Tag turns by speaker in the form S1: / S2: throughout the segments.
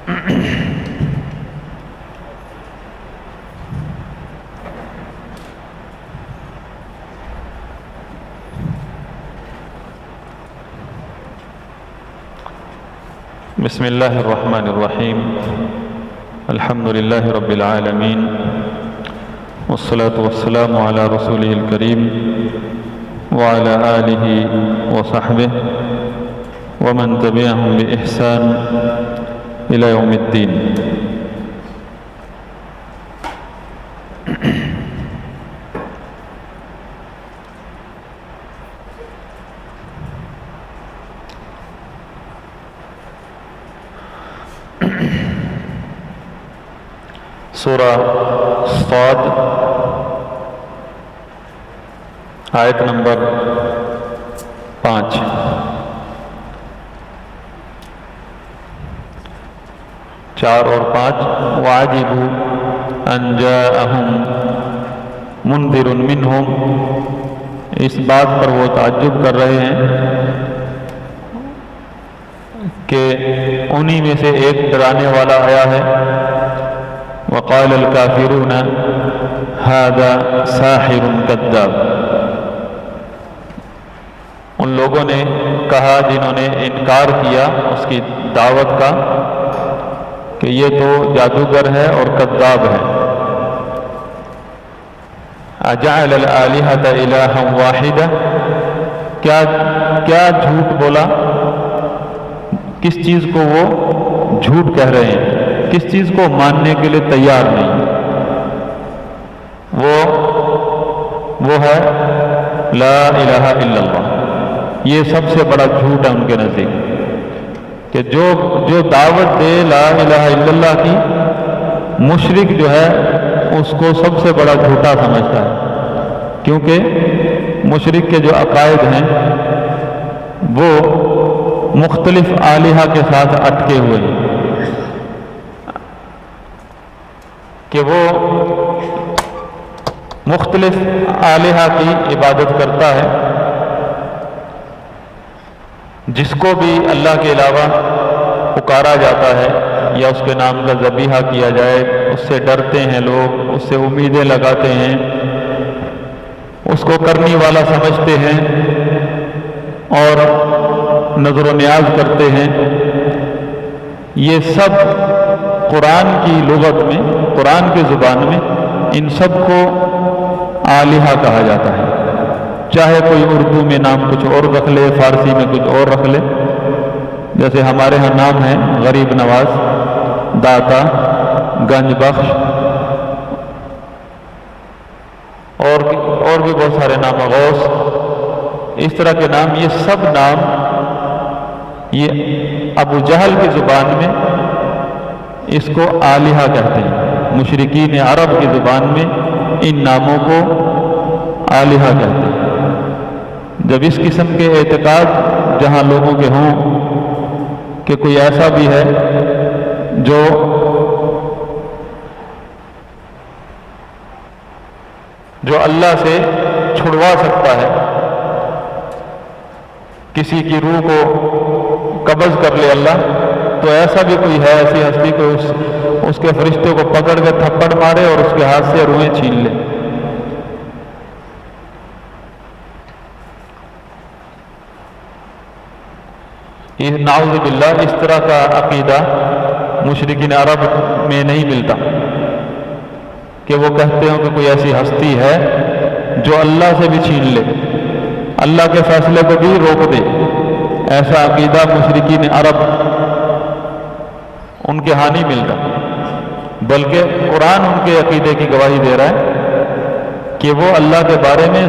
S1: بسم اللہ الرحمن الرحیم الحمد للہ رب العالمین والصلاة والسلام علی رسولہ الکریم وعلی آلہ وصحبہ ومن تبعهم بإحسان إلى يوم الدین۔ سورہ صاد آیت نمبر 5۔ چار اور 5۔ وَعَجِبُوا أَنْ جَاءَهُمْ مُنذِرٌ مِّنْهُمْ، اس بات پر وہ تعجب کر رہے ہیں کہ انہی میں سے ایک ڈرانے والا آیا ہے۔ وَقَالَ الْكَافِرُونَ هَذَا سَاحِرٌ كَذَّابٌ، ان لوگوں نے کہا جنہوں نے انکار کیا اس کی دعوت کا کہ یہ تو جادوگر ہے اور کذاب ہے۔ اجعل الآلہۃ الہا واحدا، کیا جھوٹ بولا، کس چیز کو وہ جھوٹ کہہ رہے ہیں، کس چیز کو ماننے کے لیے تیار نہیں۔ وہ ہے لا الہ الا اللہ، یہ سب سے بڑا جھوٹ ہے ان کے نزدیک، کہ جو دعوت دے لا الہ الا اللہ کی، مشرک جو ہے اس کو سب سے بڑا جھوٹا سمجھتا ہے، کیونکہ مشرک کے جو عقائد ہیں وہ مختلف آلہہ کے ساتھ اٹکے ہوئے ہیں، کہ وہ مختلف آلہہ کی عبادت کرتا ہے، جس کو بھی اللہ کے علاوہ پکارا جاتا ہے یا اس کے نام کا ذبیحہ کیا جائے، اس سے ڈرتے ہیں لوگ، اس سے امیدیں لگاتے ہیں، اس کو کرنے والا سمجھتے ہیں اور نظر و نیاز کرتے ہیں۔ یہ سب قرآن کی لغت میں، قرآن کی زبان میں ان سب کو آلہہ کہا جاتا ہے، چاہے کوئی اردو میں نام کچھ اور رکھ لے، فارسی میں کچھ اور رکھ لے، جیسے ہمارے ہاں نام ہے غریب نواز، داتا، گنج بخش، اور بھی بہت سارے نام، غوث، اس طرح کے نام، یہ سب نام یہ ابو جہل کی زبان میں اس کو آلہہ کہتے ہیں، مشرکین عرب کی زبان میں ان ناموں کو آلہہ کہتے ہیں۔ جب اس قسم کے اعتقاد جہاں لوگوں کے ہوں کہ کوئی ایسا بھی ہے جو اللہ سے چھڑوا سکتا ہے، کسی کی روح کو قبض کر لے اللہ، تو ایسا بھی کوئی ہے، ایسی ہستی کو اس کے فرشتے کو پکڑ کے تھپڑ مارے اور اس کے ہاتھ سے روحیں چھین لے۔ نعوذ باللہ، اس طرح کا عقیدہ مشرکین عرب میں نہیں ملتا، کہ وہ کہتے ہوں کہ کوئی ایسی ہستی ہے جو اللہ سے بھی چھین لے، اللہ کے فیصلے کو بھی روک دے۔ ایسا عقیدہ مشرکین عرب ان کے ہاں نہیں ملتا، بلکہ قرآن ان کے عقیدے کی گواہی دے رہا ہے کہ وہ اللہ کے بارے میں،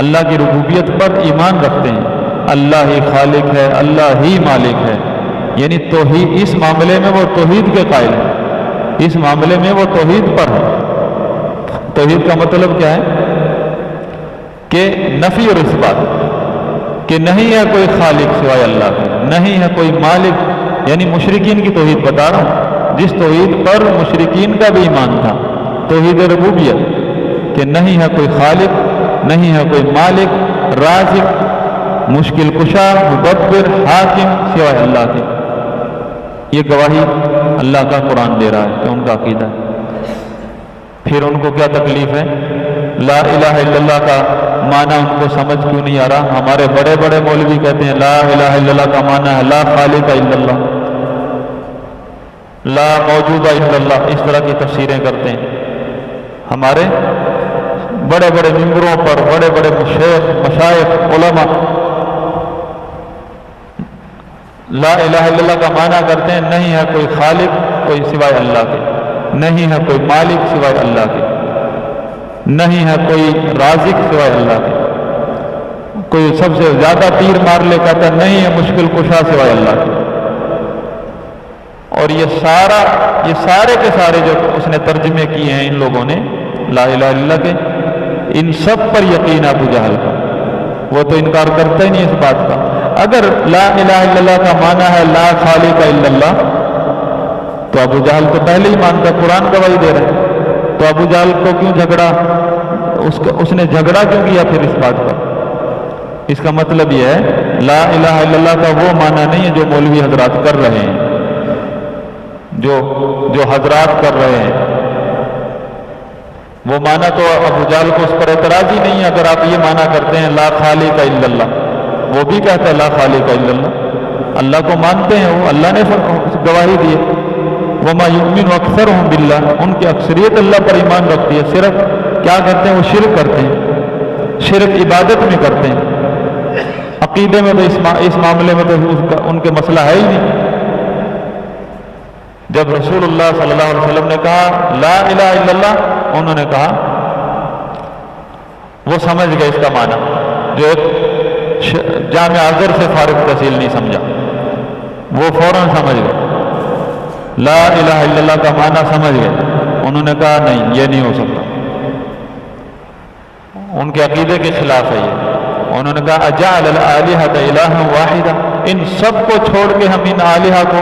S1: اللہ کی ربوبیت پر ایمان رکھتے ہیں، اللہ ہی خالق ہے، اللہ ہی مالک ہے، یعنی توحید، اس معاملے میں وہ توحید کے قائل ہیں، اس معاملے میں وہ توحید پر ہے۔ توحید کا مطلب کیا ہے؟ کہ نفی اور اثبات، کہ نہیں ہے کوئی خالق سوائے اللہ کے، نہیں ہے کوئی مالک، یعنی مشرکین کی توحید بتا رہا ہوں، جس توحید پر مشرکین کا بھی ایمان تھا، توحید ربوبیت، کہ نہیں ہے کوئی خالق، نہیں ہے کوئی مالک، رازق، مشکل کشا، مدبر، حاکم سوائے اللہ کے۔ یہ گواہی اللہ کا قرآن دے رہا ہے کہ ان کا عقیدہ ہے۔ پھر ان کو کیا تکلیف ہے؟ لا الہ الا اللہ کا معنی ان کو سمجھ کیوں نہیں آ رہا؟ ہمارے بڑے بڑے مولوی کہتے ہیں لا الہ الا اللہ کا معنی ہے لا خالق الا اللہ، لا موجود الا اللہ، اس طرح کی تفسیریں کرتے ہیں۔ ہمارے بڑے بڑے ممبروں پر بڑے بڑے مشائخ علماء لا الہ الا اللہ کا معنی کرتے ہیں نہیں ہے کوئی خالق کوئی سوائے اللہ کے، نہیں ہے کوئی مالک سوائے اللہ کے، نہیں ہے کوئی رازق سوائے اللہ کے، کوئی سب سے زیادہ تیر مار لے کہتا نہیں ہے مشکل کشا سوائے اللہ کے۔ اور یہ سارے کے سارے جو اس نے ترجمے کیے ہیں ان لوگوں نے لا الہ الا اللہ کے، ان سب پر یقین ابو جہل کا، وہ تو انکار کرتا ہی نہیں اس بات کا۔ اگر لا الہ الا اللہ کا معنی ہے لا خالق الا اللہ تو ابو جہل تو پہلے ہی مانتا، قرآن گواہی دے رہے ہیں، تو ابو جہل کو کیوں جھگڑا، اس نے جھگڑا کیوں کیا پھر اس بات پر؟ اس کا مطلب یہ ہے لا الہ الا اللہ کا وہ معنی نہیں ہے جو مولوی حضرات کر رہے ہیں، جو حضرات کر رہے ہیں وہ معنی تو ابو جہل کو اس پر اعتراض ہی نہیں ہے۔ اگر آپ یہ معنی کرتے ہیں لا خالق الا اللہ، وہ بھی کہتا ہے لا خالق الا اللہ، اللہ کو مانتے ہیں، وہ اللہ نے گواہی دی ہے وما یؤمن اکثرهم باللہ، ان کی اکثریت اللہ پر ایمان رکھتی ہے، صرف کیا کرتے ہیں وہ شرک کرتے ہیں، شرک عبادت میں کرتے ہیں، عقیدے میں تو اس معاملے میں تو ان کے مسئلہ ہے ہی نہیں۔ جب رسول اللہ صلی اللہ علیہ وسلم نے کہا لا الہ الا اللہ، انہوں نے کہا وہ سمجھ گئے اس کا معنی، جو ایک جامع اظہر سے فارغ تحصیل نہیں سمجھا، وہ فوراً سمجھ گئے لا الہ الا اللہ کا معنی سمجھ گئے۔ انہوں نے کہا نہیں یہ نہیں ہو سکتا، ان کے عقیدے کے خلاف ہے یہ۔ انہوں نے کہا اجعل الآلہۃ الہا واحدہ، ان سب کو چھوڑ کے ہم ان آلہہ کو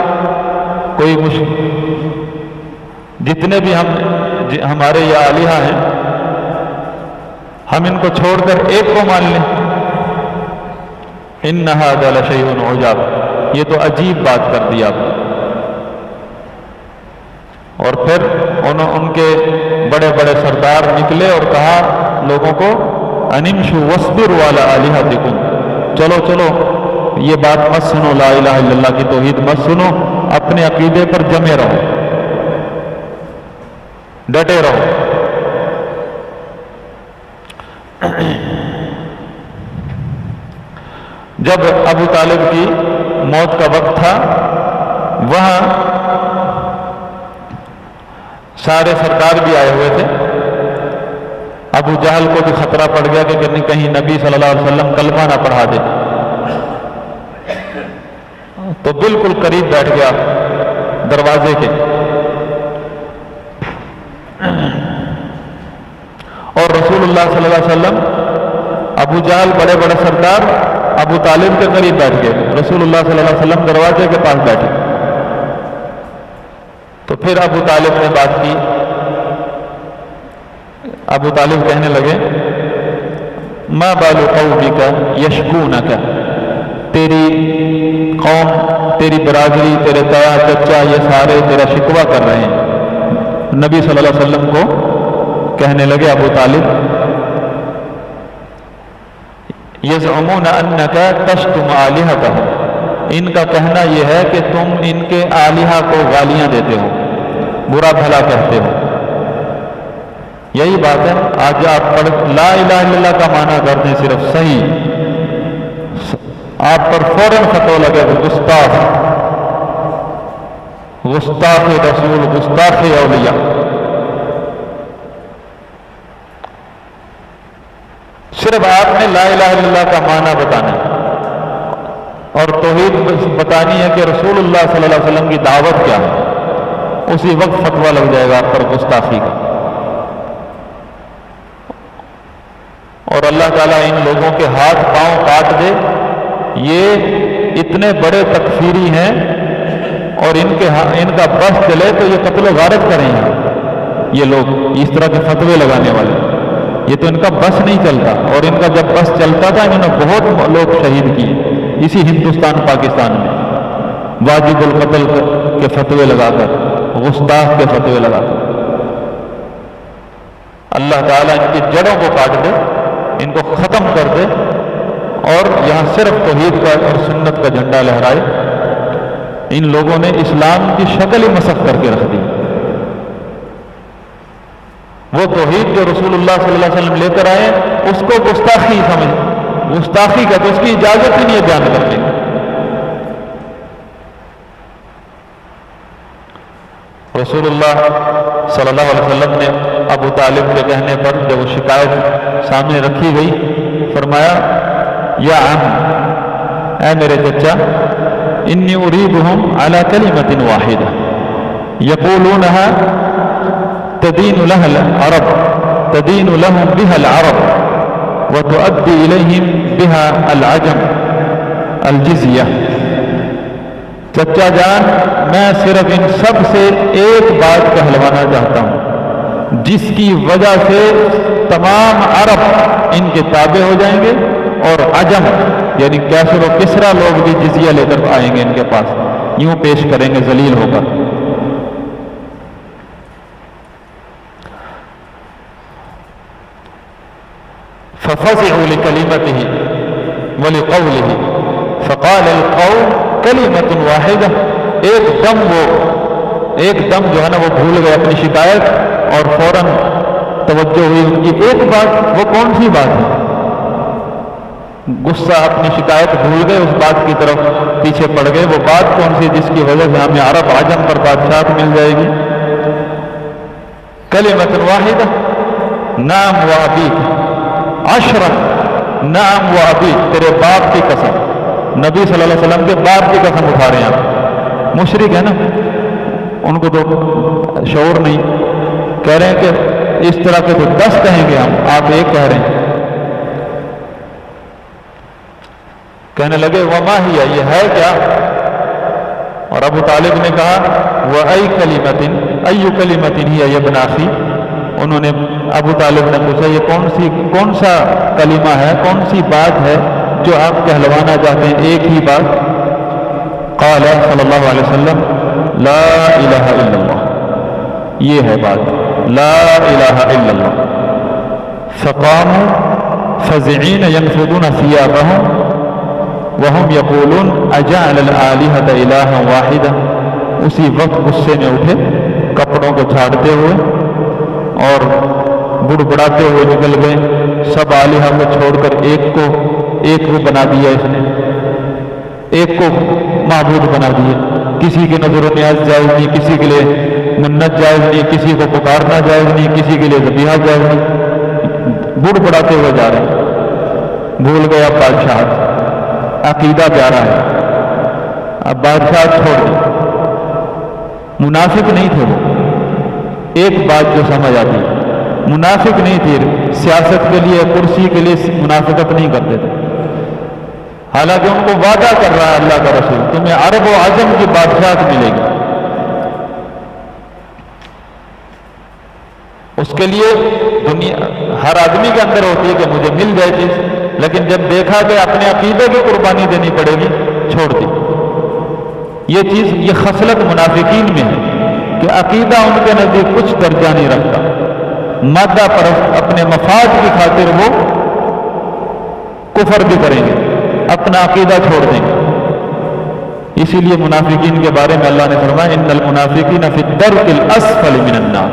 S1: کوئی جتنے بھی ہمارے یہ آلہہ ہیں ہم ان کو چھوڑ کر ایک کو مان لیں؟ ان ھذا لشیء عجاب، یہ تو عجیب بات کر دی آپ نے۔ اور پھر ان کے بڑے بڑے سردار نکلے اور کہا لوگوں کو انمشوا واصبروا علی آلہتکم، چلو چلو یہ بات مت سنو، لا الہ الا اللہ کی توحید مت سنو، اپنے عقیدے پر جمے رہو، ڈٹے رہو۔ جب ابو طالب کی موت کا وقت تھا وہاں سارے سردار بھی آئے ہوئے تھے، ابو جہل کو بھی خطرہ پڑ گیا کہ کہیں نبی صلی اللہ علیہ وسلم کلمہ نہ پڑھا دے، تو بالکل قریب بیٹھ گیا دروازے کے، اور رسول اللہ صلی اللہ علیہ وسلم ابو جہل بڑے بڑے سردار ابو طالب کے قریب بیٹھ گئے، رسول اللہ صلی اللہ علیہ وسلم دروازے کے پاس بیٹھے۔ تو پھر ابو طالب نے بات کی، ابو طالب کہنے لگے ما بال قومک یشکونک، تیری قوم تیری برادری تیرے تایا چچا یہ سارے تیرا شکوہ کر رہے ہیں۔ نبی صلی اللہ علیہ وسلم کو کہنے لگے ابو طالب یزعمون انک تشتم آلہتہم، ان کا کہنا یہ ہے کہ تم ان کے آلہہ کو گالیاں دیتے ہو، برا بھلا کہتے ہو۔ یہی بات ہے، آج آپ پڑھ لا الہ الا اللہ کا معنی کر دیں صرف صحیح، آپ پر فوراً فتویٰ لگے گا گستاخ، گستاخ رسول، گستاخ اولیاء۔ صرف آپ نے لا الہ الا اللہ کا معنی بتانا ہے اور توحید بتانی ہے کہ رسول اللہ صلی اللہ علیہ وسلم کی دعوت کیا ہے، اسی وقت فتویٰ لگ جائے گا آپ پر گستاخی کا۔ اور اللہ تعالیٰ ان لوگوں کے ہاتھ پاؤں کاٹ دے، یہ اتنے بڑے تکفیری ہیں اور ان کا بس چلے تو یہ قتل و غارت کریں گے یہ لوگ، اس طرح کے فتوے لگانے والے، یہ تو ان کا بس نہیں چلتا، اور ان کا جب بس چلتا تھا انہوں نے بہت لوگ شہید کیے اسی ہندوستان پاکستان میں، واجب القتل کے فتوے لگا کر، گستاخ کے فتوے لگا کر۔ اللہ تعالیٰ ان کی جڑوں کو کاٹ دے، ان کو ختم کر دے، اور یہاں صرف توحید کا اور سنت کا جھنڈا لہرائے۔ ان لوگوں نے اسلام کی شکل ہی مسخ کر کے رکھ دی۔ وہ توحید جو رسول اللہ صلی اللہ علیہ وسلم لے کر آئے اس کو گستاخی سمجھ، گستاخی کا تو اس کی اجازت ہی نہیں ہے بیان کرنے کی۔ رسول اللہ صلی اللہ علیہ وسلم نے ابو طالب کے کہنے پر جب وہ شکایت سامنے رکھی گئی، فرمایا یا عم، اے میرے چچا، انی اریبہم علی کلمۃ واحدہ یقولونہا تدین لها العرب تدین لهم بها العرب وتؤدی الیہم بها العجم الجزیہ۔ چچا جان، میں صرف ان سب سے ایک بات کہلوانا چاہتا ہوں جس کی وجہ سے تمام عرب ان کے تابع ہو جائیں گے، اور عجم یعنی کیسر و کسرا لوگ بھی جزیہ لے کر آئیں گے ان کے پاس، یوں پیش کریں گے ذلیل ہو کر۔ ففزعوا لكلمته ولقوله فقال القوم کلمۃ واحدہ۔ ایک دم جو ہے نا وہ بھول گئے اپنی شکایت، اور فوراً توجہ ہوئی ان کی ایک بات۔ وہ کون سی بات ہے؟ غصہ، اپنی شکایت بھول گئے، اس بات کی طرف پیچھے پڑ گئے۔ وہ بات کون سی جس کی وجہ سے ہمیں عرب عجم پر بادشاہت مل جائے گی؟ کلمۃ واحدہ، نام و ابیک، عشرت نام و ابیک، تیرے باپ کی قسم۔ نبی صلی اللہ علیہ وسلم کے باپ کی قسم اٹھا رہے ہیں آپ۔ مشرک ہے نا، ان کو تو شعور نہیں، کہہ رہے ہیں کہ اس طرح کے تو 10 کہیں گے ہم، آپ ایک کہہ رہے ہیں۔ کہنے لگے وما ہی، یہ ہے کیا؟ اور ابو طالب نے کہا وَأَيْ كَلِمَةٍ أَيُّ كَلِمَةٍ هِيَ يَا ابْنَ أَخِي۔ انہوں نے ابو طالب نے پوچھا یہ کون سا کلمہ ہے، کون سی بات ہے جو آپ کہلوانا چاہتے ہیں؟ ایک ہی بات۔ قال صلی اللہ علیہ وسلم لا الہ الا اللہ، یہ ہے بات، لا الہ الا اللہ۔ فقاموا فزعین ینفضون ثیابہم وہم یقولون اجعل الآلہۃ الہا واحدہ۔ اسی وقت غصے میں اٹھے، کپڑوں کو جھاڑتے ہوئے اور بڑبڑاتے ہوئے نکل گئے۔ سب آلہہ کو چھوڑ کر ایک کو بنا دیا، اس نے ایک کو معبود بنا دیا۔ کسی کی نظر و نیاز جائز نہیں، کسی کے لیے منت جائز نہیں، کسی کو پکارنا جائز نہیں، کسی کے لیے ذبیحہ جائز نہیں۔ بڑبڑاتے ہوئے جا رہے ہیں، بھول گیا بادشاہ، عقیدہ پیارا ہے، اب بادشاہ چھوڑ دی۔ منافق نہیں تھے وہ، ایک بات جو سمجھ آتی، منافق نہیں تھے، سیاست کے لیے کرسی کے لیے منافقت نہیں کرتے تھے۔ حالانکہ ان کو وعدہ کر رہا ہے اللہ کا رسول، تمہیں عرب و عجم کی بادشاہت ملے گی۔ اس کے لیے دنیا ہر آدمی کے اندر ہوتی ہے کہ مجھے مل جائے چیز، لیکن جب دیکھا کہ اپنے عقیدے کی قربانی دینی پڑے گی، چھوڑ دی۔ یہ چیز، یہ خصلت منافقین میں ہے کہ عقیدہ ان کے نزدیک کچھ درجہ نہیں رکھتا، مادہ پرست، اپنے مفاد کی خاطر وہ کفر بھی کریں گے، اپنا عقیدہ چھوڑ دیں گے۔ اسی لیے منافقین کے بارے میں اللہ نے فرمایا ان المنافقین فی الدرک الاسفل من النار،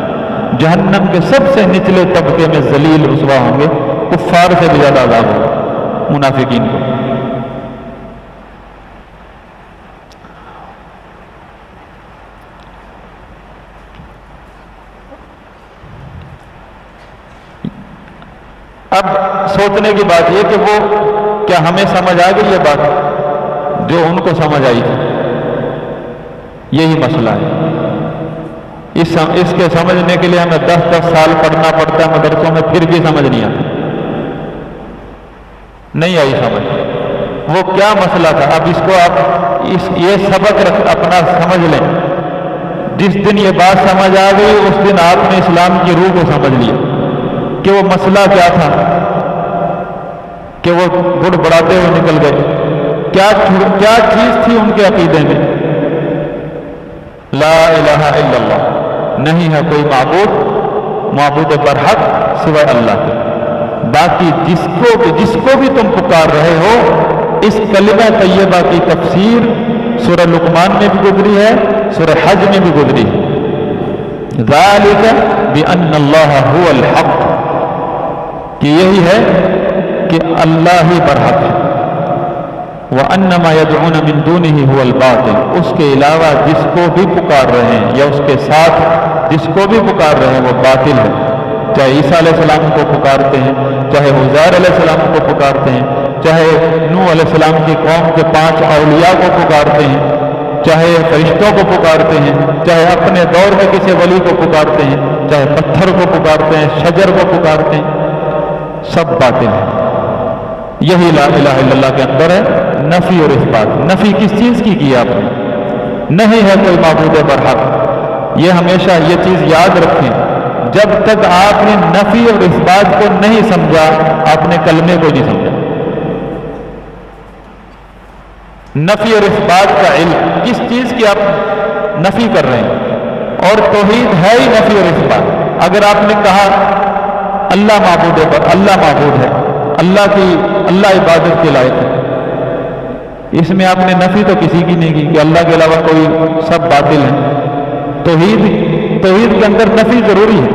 S1: جہنم کے سب سے نچلے طبقے میں ذلیل رسوا ہوں گے، کفار سے بھی زیادہ عذاب ہوگا منافقین کو۔ اب سوچنے کی بات یہ کہ وہ کیا ہمیں سمجھ آ گئی یہ بات جو ان کو سمجھ آئی تھی؟ یہی مسئلہ ہے۔ اس کے سمجھنے کے لیے ہمیں 10 سال پڑھنا پڑتا ہے مدرسوں میں، پھر بھی سمجھ نہیں آتی، نہیں آئی سمجھ۔ وہ کیا مسئلہ تھا؟ اب اس کو آپ یہ سبق اپنا سمجھ لیں۔ جس دن یہ بات سمجھ آ گئی اس دن آپ نے اسلام کی روح کو سمجھ لیا کہ وہ مسئلہ کیا تھا، کہ وہ گڑ بڑاتے ہوئے نکل گئے، کیا چیز تھی ان کے عقیدے میں، نہیں ہے کوئی معبود برحق سوائے اللہ کے۔ باقی جس کو بھی تم پکار رہے ہو، اس کلمہ طیبہ کی تفسیر سورہ لقمان میں بھی گزری ہے، سورہ حج میں بھی گزری ہے۔ ذالک بأن اللہ هو الحق، کہ یہی ہے کہ اللہ ہی برحق ہے۔ وَأَنَّ مَا يَدْعُونَ مِن دُونِهِ هُوَ الْبَاطِلُ، اس کے علاوہ جس کو بھی پکار رہے ہیں یا اس کے ساتھ جس کو بھی پکار رہے ہیں وہ باطل ہے۔ چاہے عیسیٰ علیہ السلام کو پکارتے ہیں، چاہے عزیر علیہ السلام کو پکارتے ہیں، چاہے نوح علیہ السلام کی قوم کے 5 اولیاء کو پکارتے ہیں، چاہے فرشتوں کو پکارتے ہیں، چاہے اپنے دور میں کسی ولی کو پکارتے ہیں، چاہے پتھر کو پکارتے ہیں، شجر کو پکارتے ہیں، سب باطل ہے۔ یہی لا الہ الا اللہ کے اندر ہے نفی اور اثبات۔ نفی کس چیز کی آپ نے؟ نہیں ہے کوئی معبود برحق۔ یہ ہمیشہ یہ چیز یاد رکھیں، جب تک آپ نے نفی اور اثبات کو نہیں سمجھا، آپ نے کلمے کو نہیں سمجھا۔ نفی اور اثبات کا علم، کس چیز کی آپ نفی کر رہے ہیں؟ اور توحید ہے ہی نفی اور اثبات۔ اگر آپ نے کہا اللہ معبود ہے، اللہ معبود ہے، اللہ عبادت کے لائق ہے، اس میں آپ نے نفی تو کسی کی نہیں کی کہ اللہ کے علاوہ کوئی سب باطل ہے۔ توحید کے اندر نفی ضروری ہے۔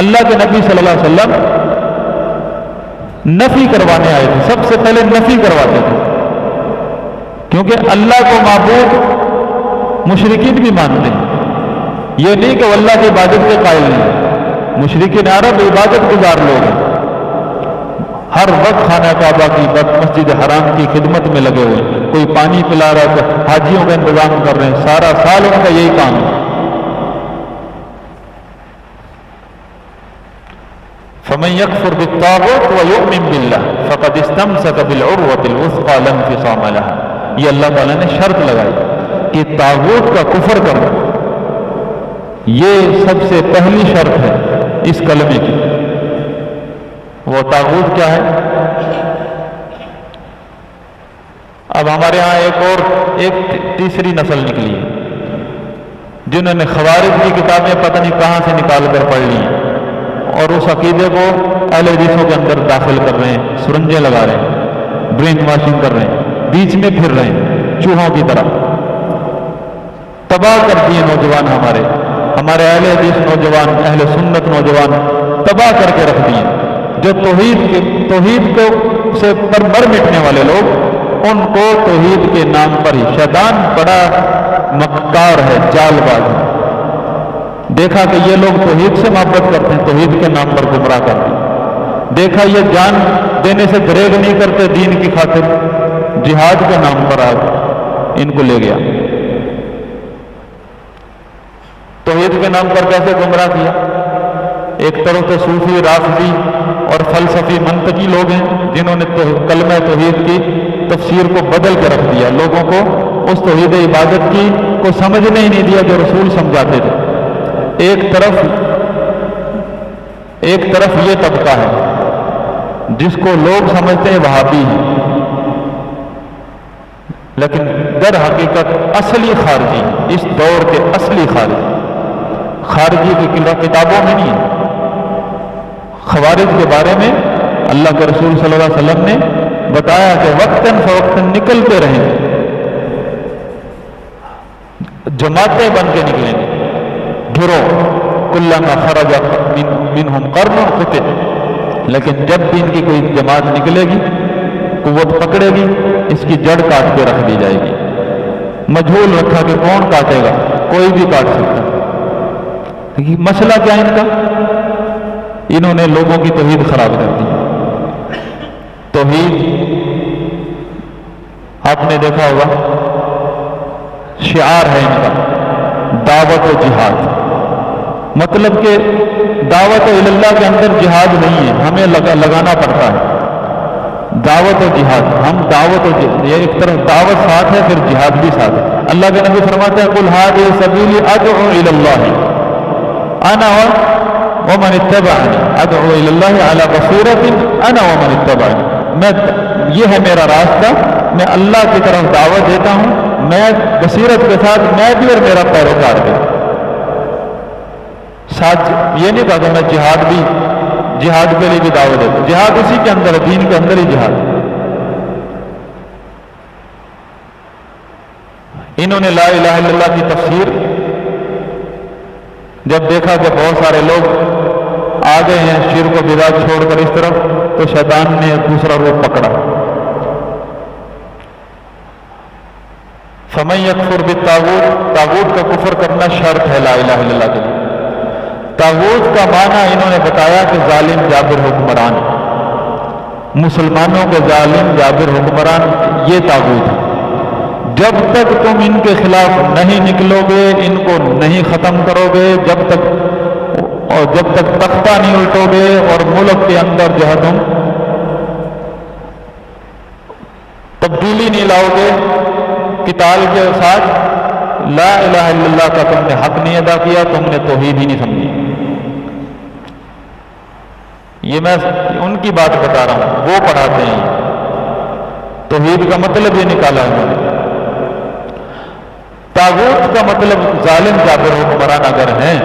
S1: اللہ کے نبی صلی اللہ علیہ وسلم نفی کروانے آئے تھے، سب سے پہلے نفی کرواتے تھے، کیونکہ اللہ کو معبود مشرکین بھی مانتے ہیں۔ یہ نہیں کہ وہ اللہ کی عبادت کے قائل نہیں، مشرکین عرب عبادت گزار لوگ ہیں، ہر وقت خانہ کعبہ کی مسجد حرام کی خدمت میں لگے ہوئے ہیں، کوئی پانی پلا رہا ہے، حاجیوں کا انتظام کر رہے ہیں، سارا سال ان کا یہی کام ہے۔ فَمَن يَكْفُرْ بِالطَّاغُوتِ وَيُؤْمِن بِاللَّهِ فَقَدِ اسْتَمْسَكَ بِالْعُرْوَةِ الْوُثْقَىٰ لَا انفِصَامَ لَهَا۔ یہ اللہ تعالیٰ نے شرط لگائی کہ طاغوت کا کفر کرنا، یہ سب سے پہلی شرط ہے اس کلمے کی۔ وہ طاغوت کیا ہے؟ اب ہمارے ہاں ایک تیسری نسل نکلی ہے، جنہوں نے خوارج کی کتابیں پتہ نہیں کہاں سے نکال کر پڑھ لی ہیں، اور اس عقیدے کو اہل حدیثوں کے اندر داخل کر رہے ہیں، سرنجیں لگا رہے ہیں، برین واشنگ کر رہے ہیں، بیچ میں پھر رہے ہیں چوہوں کی طرح۔ تباہ کر دیے نوجوان، ہمارے اہل حدیث نوجوان، اہل سنت نوجوان تباہ کر کے رکھ دیے۔ جو توحید کو سے پر مر مٹنے والے لوگ، ان کو توحید کے نام پر ہی شیطان بڑا مکار ہے، جال باز ہے۔ دیکھا کہ یہ لوگ توحید سے محبت کرتے ہیں، توحید کے نام پر گمراہ کرتے ہیں۔ دیکھا یہ جان دینے سے دریغ نہیں کرتے دین کی خاطر، جہاد کے نام پر آج ان کو لے گیا۔ توحید کے نام پر کیسے گمراہ کیا؟ ایک طرف تو صوفی، رافضی اور فلسفی منطقی لوگ ہیں، جنہوں نے کلمہ توحید کی تفسیر کو بدل کے رکھ دیا، لوگوں کو اس توحید عبادت کی کو سمجھنے ہی نہیں دیا جو رسول سمجھاتے تھے۔ ایک طرف یہ طبقہ ہے جس کو لوگ سمجھتے ہیں وہابی ہیں، لیکن در حقیقت اصلی خارجی، اس دور کے اصلی خارجی کی کتابوں میں نہیں ہے۔ خوارج کے بارے میں اللہ کے رسول صلی اللہ علیہ وسلم نے بتایا کہ وقتاً فوقتاً نکلتے رہیں، جماعتیں بن کے نکلیں گے، گروہ، کلما خرج منہم قرن قتل، لیکن جب بھی ان کی کوئی جماعت نکلے گی، قوت پکڑے گی، اس کی جڑ کاٹ کے رکھ دی جائے گی۔ مجہول رکھا کہ کون کاٹے گا، کوئی بھی کاٹ سکتا۔ مسئلہ کیا ان کا؟ انہوں نے لوگوں کی توحید خراب کر دی۔ توحید آپ نے دیکھا ہوگا شعار ہے ان کا، دعوت و جہاد، مطلب کہ دعوت اللہ کے اندر جہاد نہیں ہے، ہمیں لگانا پڑتا ہے دعوت و جہاد۔ ہم دعوت و یہ ایک طرف دعوت ساتھ ہے، پھر جہاد بھی ساتھ ہے۔ اللہ کے نبی فرماتے ہیں قل ھذہ سبیلی ادعو الی اللہ انا ومن اتبعنی، ادعو الی اللہ علی بصیرۃ انا ومن اتبعنی، یہ ہے میرا راستہ، میں اللہ کی طرف دعوت دیتا ہوں، میں بصیرت کے ساتھ، میں بھی اور میرا پیروکار بھی۔ ساتھ یہ نہیں کہا کہ میں جہاد کے لیے بھی دعوت دیتا. جہاد اسی کے اندر ہے، دین کے اندر ہی جہاد. انہوں نے لا الہ الا اللہ کی تفسیر جب دیکھا کہ بہت سارے لوگ آ گئے ہیں شرک و بدعت چھوڑ کر اس طرف، تو شیطان نے دوسرا روپ پکڑا. فمن یکفر بالطاغوت، طاغوت کا کفر کرنا شرط ہے لا الہ الا اللہ کے لیے. طاغوت کا معنی انہوں نے بتایا کہ ظالم جابر حکمران، مسلمانوں کے ظالم جابر حکمران، یہ طاغوت ہے. جب تک تم ان کے خلاف نہیں نکلو گے، ان کو نہیں ختم کرو گے، جب تک تختہ نہیں الٹو گے اور ملک کے اندر جو ہے تم تبدیلی نہیں لاؤ گے قتال کے ساتھ، لا الہ الا اللہ کا تم نے حق نہیں ادا کیا، تم نے توحید ہی نہیں سمجھی. یہ میں ان کی بات بتا رہا ہوں، وہ پڑھاتے ہیں. توحید کا مطلب یہ نکالا انہوں نے. طاغوت کا مطلب ظالم جابر حکمران اگر ہیں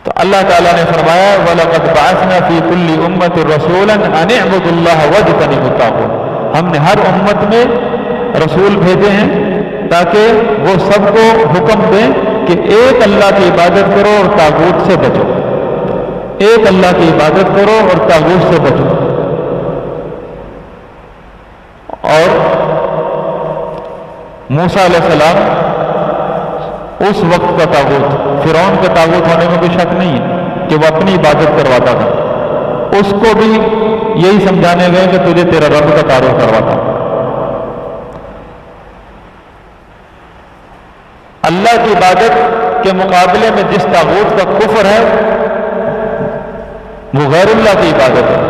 S1: تو اللہ تعالیٰ نے فرمایا وَلَقَدْ بَعَثْنَا فِي كُلِّ أُمَّةٍ رَسُولًا أَنِ اعْبُدُوا اللَّهَ وَاجْتَنِبُوا الطَّاغُوتَ. ہم نے ہر امت میں رسول بھیجے ہیں تاکہ وہ سب کو حکم دیں کہ ایک اللہ کی عبادت کرو اور طاغوت سے بچو. ایک اللہ کی عبادت کرو اور طاغوت سے بچو. اور موسیٰ علیہ السلام اس وقت کا طاغوت، فرعون کے طاغوت ہونے میں کوئی شک نہیں ہے کہ وہ اپنی عبادت کرواتا تھا. اس کو بھی یہی سمجھانے گئے کہ تجھے تیرا رب کا تعارف کرواتا. اللہ کی عبادت کے مقابلے میں جس طاغوت کا کفر ہے وہ غیر اللہ کی عبادت ہے.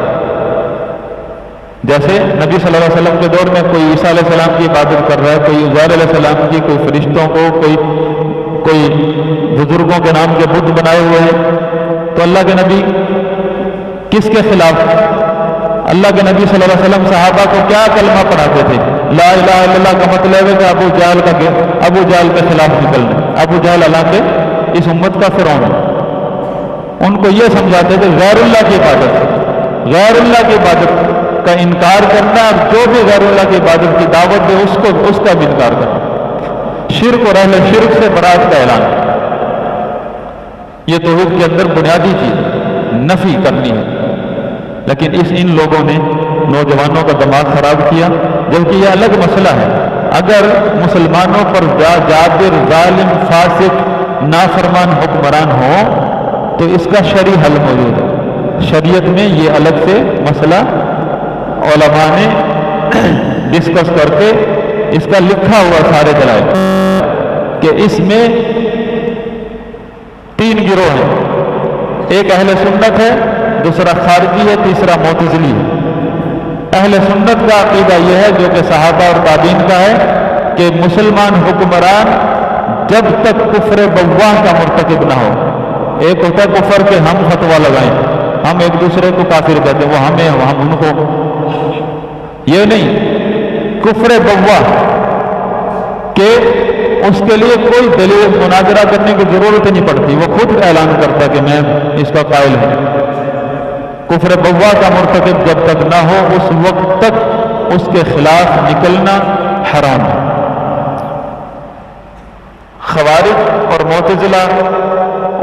S1: جیسے نبی صلی اللہ علیہ وسلم کے دور میں کوئی عیسیٰ علیہ السلام کی عبادت کر رہا ہے، کوئی عزیر علیہ السلام کی، کوئی فرشتوں کو، کوئی بزرگوں کے نام کے بت بنائے ہوئے ہیں، تو اللہ کے نبی کس کے خلاف؟ اللہ کے نبی صلی اللہ علیہ وسلم صحابہ کو کیا کلمہ پڑھاتے تھے؟ لا الہ الا اللہ کا مطلب ہے کہ ابو جہل کے خلاف نکلنا. ابو جہل اللہ کے اس امت کا فرعون ہے. ان کو یہ سمجھاتے تھے غیر اللہ کی عبادت، غیر اللہ کی عبادت کا انکار کرنا، جو بھی غیر اللہ کی عبادت کی دعوت دے اس کا بھی انکار کرنا. شرک اور اہل شرک سے برات کا اعلان. یہ توحید کے اندر بنیادی چیز نفی کرنی ہے. لیکن ان لوگوں نے نوجوانوں کا دماغ خراب کیا، جبکہ یہ الگ مسئلہ ہے. اگر مسلمانوں پر جابر، ظالم، فاسق، نافرمان حکمران ہو تو اس کا شرعی حل موجود ہے. شریعت میں یہ الگ سے مسئلہ علماء نے ڈسکس کر کے اس کا لکھا ہوا سارے دلائل کہ اس میں 3 گروہ ہیں. ایک اہل سنت ہے، دوسرا خارجی ہے، تیسرا معتزلی ہے. اہل سنت کا عقیدہ یہ ہے جو کہ صحابہ اور تابعین کا ہے کہ مسلمان حکمران جب تک کفر بواہ کا مرتکب نہ ہو. ایک ہوتا ہے کفر کہ ہم فتویٰ لگائیں، ہم ایک دوسرے کو کافر کہتے ہیں، وہ ہم ان کو، یہ نہیں. کفر بواہ کہ اس کے لیے کوئی دلیل مناظرہ کرنے کی ضرورت نہیں پڑتی، وہ خود اعلان کرتا ہے کہ میں اس کا قائل ہوں. کفر بواہ کا مرتکب جب تک نہ ہو اس وقت تک اس کے خلاف نکلنا حرام ہے. خوارج اور معتزلہ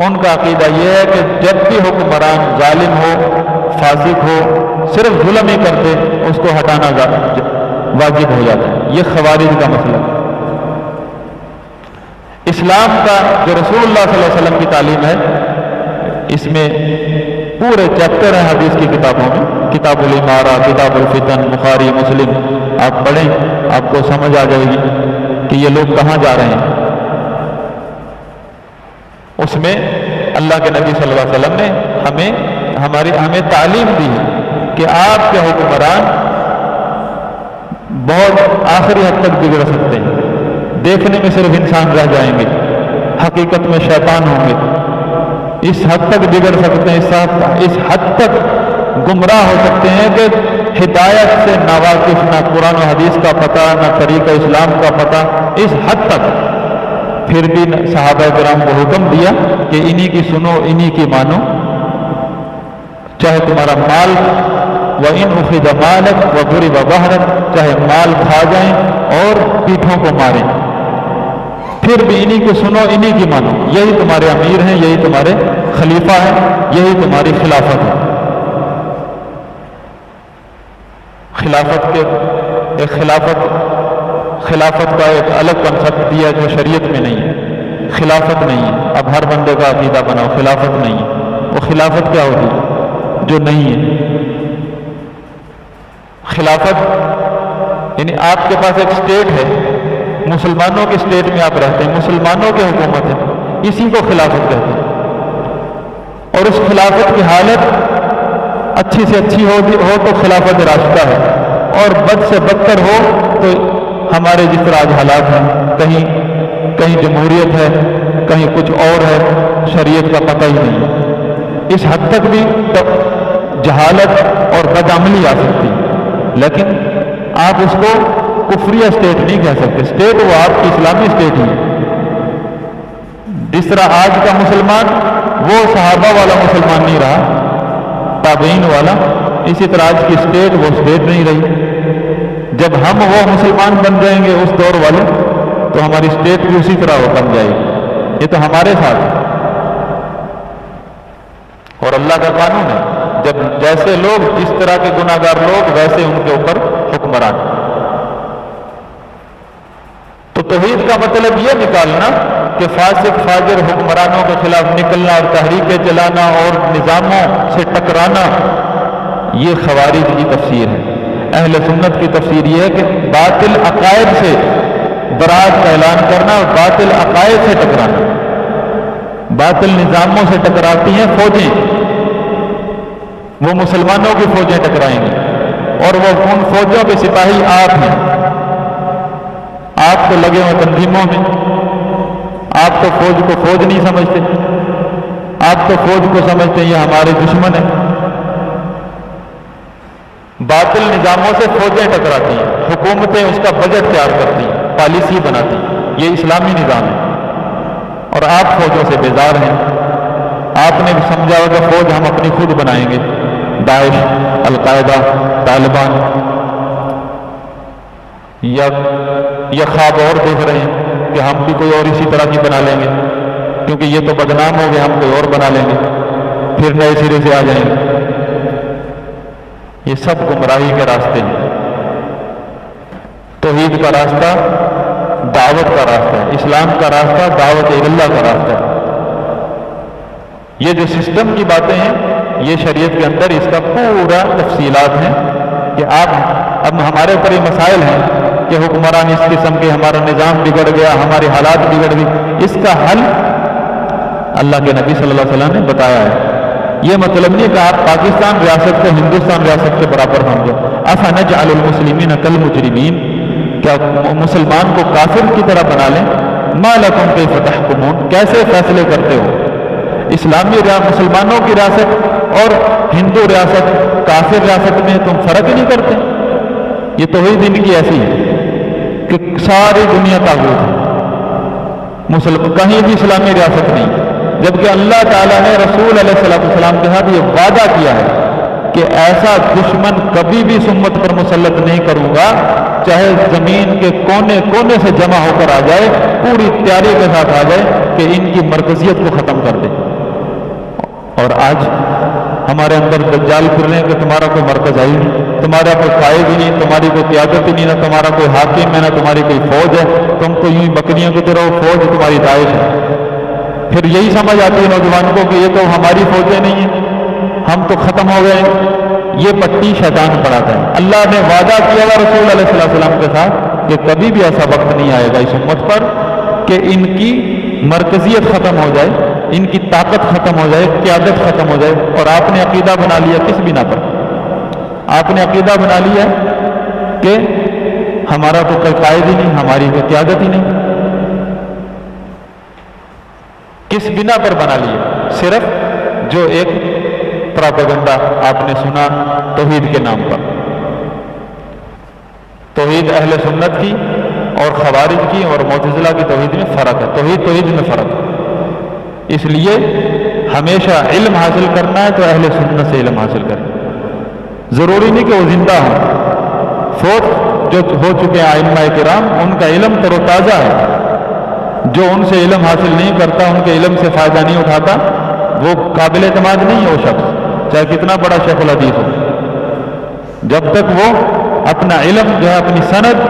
S1: ان کا عقیدہ یہ ہے کہ جب بھی حکمران ظالم ہو، فاسق ہو، صرف ظلم ہی کر دے اس کو ہٹانا واجب ہو جاتا ہے. یہ خوارج کا مسئلہ ہے. اسلام کا جو رسول اللہ صلی اللہ علیہ وسلم کی تعلیم ہے، اس میں پورے چیپٹر ہیں حدیث کی کتابوں میں. کتاب الامارہ، کتاب الفتن، بخاری، مسلم آپ پڑھیں آپ کو سمجھ آ جائے گی کہ یہ لوگ کہاں جا رہے ہیں. اس میں اللہ کے نبی صلی اللہ علیہ وسلم نے ہمیں تعلیم دی ہے کہ آپ کے حکمران بہت آخری حد تک بگڑ سکتے ہیں. دیکھنے میں صرف انسان رہ جائیں گے، حقیقت میں شیطان ہوں گے. اس حد تک بگڑ سکتے ہیں، اس حد تک گمراہ ہو سکتے ہیں کہ ہدایت سے ناواقف، نہ قرآن و حدیث کا پتہ، نہ طریقہ اسلام کا پتہ. اس حد تک پھر بھی صحابہ کرام کو حکم دیا کہ انہی کی سنو انہی کی مانو، چاہے تمہارا مال وَإِنْ أُخِذَ مَالَكَ وَضُرِبَ ظَهْرَكَ، چاہے مال کھا جائیں اور پیٹھوں کو ماریں، پھر بھی انہی کو سنو انہی کی مانو، یہی تمہارے امیر ہیں، یہی تمہارے خلیفہ ہیں، یہی تمہاری خلافت ہے۔ خلافت کا ایک الگ کنسپٹ دیا جو شریعت میں نہیں ہے، خلافت نہیں ہے۔ اب ہر بندے کا عقیدہ بناؤ، خلافت نہیں ہے، وہ خلافت کیا ہوتی ہے جو نہیں ہے؟ خلافت یعنی آپ کے پاس ایک اسٹیٹ ہے، مسلمانوں کے اسٹیٹ میں آپ رہتے ہیں، مسلمانوں کی حکومت ہے، اسی کو خلافت کہتے ہیں، اور اس خلافت کی حالت اچھی سے اچھی ہو تو خلافت راشدہ ہے، اور بد سے بدتر ہو تو ہمارے جس طرح آج حالات ہیں، کہیں جمہوریت ہے، کہیں کچھ اور ہے، شریعت کا پتہ ہی نہیں ہے۔ اس حد تک بھی جہالت اور بدعملی آ سکتی ہے، لیکن آپ اس کو کفریہ اسٹیٹ نہیں کہہ سکتے، اسٹیٹ وہ آپ کی اسلامی اسٹیٹ ہی ہے۔ جس طرح آج کا مسلمان وہ صحابہ والا مسلمان نہیں رہا، تابعین والا، اسی طرح آج کی اسٹیٹ وہ اسٹیٹ نہیں رہی۔ جب ہم وہ مسلمان بن جائیں گے اس دور والے تو ہماری اسٹیٹ بھی اسی طرح وہ بن جائے گی۔ یہ تو ہمارے ساتھ ہے اور اللہ کا قانون ہے، جب جیسے لوگ جس طرح کے گناہ گار لوگ ویسے ان کے اوپر حکمران۔ تو توحید کا مطلب یہ نکالنا کہ فاسق فاجر حکمرانوں کے خلاف نکلنا اور تحریکیں چلانا اور نظاموں سے ٹکرانا، یہ خوارج کی تفسیر ہے۔ اہل سنت کی تفسیر یہ ہے کہ باطل عقائد سے برات کا اعلان کرنا اور باطل عقائد سے ٹکرانا۔ باطل نظاموں سے ٹکراتی ہیں فوجیں، وہ مسلمانوں کی فوجیں ٹکرائیں گی، اور وہ ان فوجوں کے سپاہی آپ ہیں۔ آپ تو لگے ہوئے تنظیموں میں، آپ تو فوج کو فوج نہیں سمجھتے، آپ تو فوج کو سمجھتے ہیں یہ ہمارے دشمن ہیں۔ باطل نظاموں سے فوجیں ٹکراتی ہیں، حکومتیں اس کا بجٹ تیار کرتی ہیں، پالیسی بناتی ہیں، یہ اسلامی نظام ہے، اور آپ فوجوں سے بیزار ہیں۔ آپ نے بھی سمجھا ہوگا فوج ہم اپنی خود بنائیں گے، داعش، القاعدہ، طالبان، یا خواب اور دیکھ رہے ہیں کہ ہم بھی کوئی اور اسی طرح کی بنا لیں گے، کیونکہ یہ تو بدنام ہو گئے، ہم کوئی اور بنا لیں گے، پھر نئے سرے سے آ جائیں گے۔ یہ سب گمراہی کے راستے ہیں۔ توحید کا راستہ دعوت کا راستہ ہے، اسلام کا راستہ دعوت اللہ کا راستہ ہے۔ یہ جو سسٹم کی باتیں ہیں یہ شریعت کے اندر اس کا پورا تفصیلات ہیں کہ اب ہمارے اوپر یہ مسائل ہیں کہ حکمران اس قسم کے، ہمارا نظام بگڑ گیا، ہمارے حالات بگڑ گئے، اس کا حل اللہ کے نبی صلی اللہ علیہ وسلم نے بتایا ہے۔ یہ مطلب نہیں کہ آپ پاکستان ریاست کو ہندوستان ریاست کے برابر ہوں گے۔ افنجعل المسلمین کالمجرمین، کیا مسلمان کو کافر کی طرح بنا لیں؟ ما لکم کیف تحکمون، کیسے فیصلے کرتے ہو؟ اسلامی مسلمانوں کی ریاست اور ہندو ریاست، کافر ریاست میں تم فرق ہی نہیں کرتے؟ یہ توحید ان کی ایسی ہے کہ ساری دنیا طاغوت ہے، کہیں بھی اسلامی ریاست نہیں، جبکہ اللہ تعالیٰ نے رسول علیہ السلام کے ساتھ یہ وعدہ کیا ہے کہ ایسا دشمن کبھی بھی اس امت پر مسلط نہیں کروں گا، چاہے زمین کے کونے کونے سے جمع ہو کر آ جائے، پوری تیاری کے ساتھ آ جائے کہ ان کی مرکزیت کو ختم کر دے۔ اور آج ہمارے اندر دجال پھر رہے ہیں کہ تمہارا کوئی مرکز ہے ہی نہیں، تمہارا کوئی قائد ہی نہیں، تمہاری کوئی قیادت ہی نہیں، نہ تمہارا کوئی حاکم ہے، نہ تمہاری کوئی فوج ہے، تم تو یوں ہی بکریوں کی طرح فوج تمہاری داعش ہے۔ پھر یہی سمجھ آتی ہے نوجوان کو کہ یہ تو ہماری فوجیں نہیں ہیں، ہم تو ختم ہو گئے ہیں۔ یہ پٹی شیطان پڑھاتا ہے۔ اللہ نے وعدہ کیا تھا رسول علیہ السلام کے ساتھ کہ کبھی بھی ایسا وقت نہیں آئے گا اس امت پر کہ ان کی مرکزیت ختم ہو جائے، ان کی طاقت ختم ہو جائے، قیادت ختم ہو جائے۔ اور آپ نے عقیدہ بنا لیا کس بنا پر؟ آپ نے عقیدہ بنا لیا کہ ہمارا تو کوئی قائد ہی نہیں، ہماری کوئی قیادت ہی نہیں۔ کس بنا پر بنا لیا؟ صرف جو ایک پراپیگنڈا آپ نے سنا توحید کے نام پر۔ توحید اہل سنت کی اور خوارج کی اور معتزلہ کی توحید میں فرق ہے، توحید میں فرق ہے۔ اس لیے ہمیشہ علم حاصل کرنا ہے تو اہل سنت سے علم حاصل کریں، ضروری نہیں کہ وہ زندہ ہوں، فوت جو ہو چکے ہیں ائمہ کرام ان کا علم تر و تازہ ہے، جو ان سے علم حاصل نہیں کرتا، ان کے علم سے فائدہ نہیں اٹھاتا، وہ قابل اعتماد نہیں ہے وہ شخص، چاہے کتنا بڑا شیخ الحدیث ہو، جب تک وہ اپنا علم جو ہے اپنی سند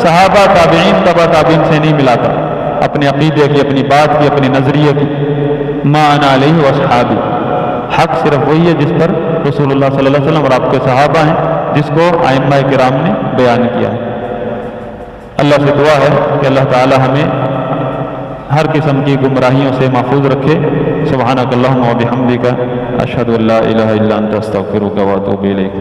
S1: صحابہ تابعین تبع تابعین سے نہیں ملاتا، اپنے عقیدے کی، اپنی بات کی، اپنی نظریے کی، ما انا علیہ واصحابی، حق صرف وہی ہے جس پر رسول اللہ صلی اللہ علیہ وسلم اور آپ کے صحابہ ہیں، جس کو ائمہ کرام نے بیان کیا ہے۔ اللہ سے دعا ہے کہ اللہ تعالی ہمیں ہر قسم کی گمراہیوں سے محفوظ رکھے۔ سبحانک اللہم و بحمدک، اشہد ان لا الہ الا انت، استغفرک و اتوب الیک۔